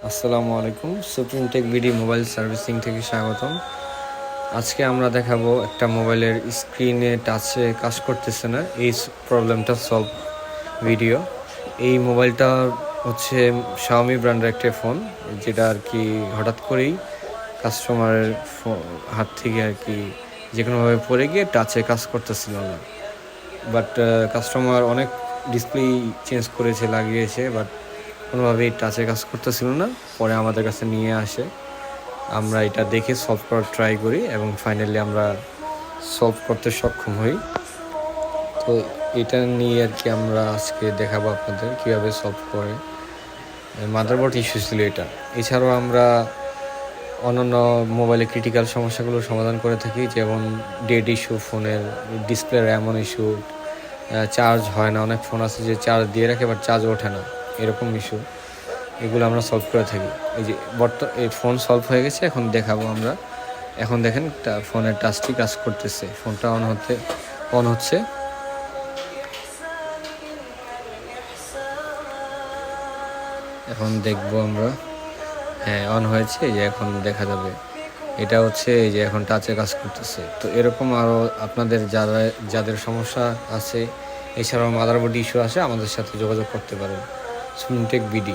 আসসালামু আলাইকুম। Supreme tech BD mobile servicing থেকে স্বাগতম। আজকে আমরা দেখাবো একটা মোবাইলের স্ক্রিনে টাচে কাজ করতেছে না, এই প্রবলেমটা সলভ ভিডিও। এই মোবাইলটা হচ্ছে শাওমি ব্র্যান্ডের একটা ফোন, যেটা আর কি হঠাৎ করেই কাস্টমারের হাত থেকে আর কি যে কোনোভাবে পড়ে গিয়ে টাচে কাজ করতেছিল না। বাট কাস্টমার অনেক ডিসপ্লে চেঞ্জ করেছে, লাগিয়েছে, বাট কোনোভাবেই টাচে কাজ করতেছিল না। পরে আমাদের কাছে নিয়ে আসে, আমরা এটা দেখে সলভ করার ট্রাই করি এবং ফাইনালি আমরা সলভ করতে সক্ষম হই। তো এটা নিয়ে আর কি আমরা আজকে দেখাবো আপনাদের কীভাবে সলভ করে। মাদারবোর্ড ইস্যু ছিল এটা। এছাড়াও আমরা অন্যান্য মোবাইলে ক্রিটিক্যাল সমস্যাগুলো সমাধান করে থাকি, যেমন ডেড ইস্যু, ফোনের ডিসপ্লে এমন ইস্যু, চার্জ হয় না। অনেক ফোন আছে যে চার্জ দিয়ে রাখে বাট চার্জ ওঠে না, এরকম ইস্যু, এগুলো আমরা সলভ করে থাকি। এই যে এই ফোন সলভ হয়ে গেছে, এখন দেখাবো আমরা। এখন দেখেন ফোনের টাচটি কাজ করতেছে, ফোনটা অন হচ্ছে। এখন দেখবো আমরা, হ্যাঁ অন হয়েছে। এই যে এখন দেখা যাবে এটা হচ্ছে এই যে এখন টাচে কাজ করতেছে। তো এরকম আরও আপনাদের যাদের সমস্যা আছে, এছাড়াও মাদারবোর্ড ইস্যু আছে, আমাদের সাথে যোগাযোগ করতে পারেন। Supreme tech BD.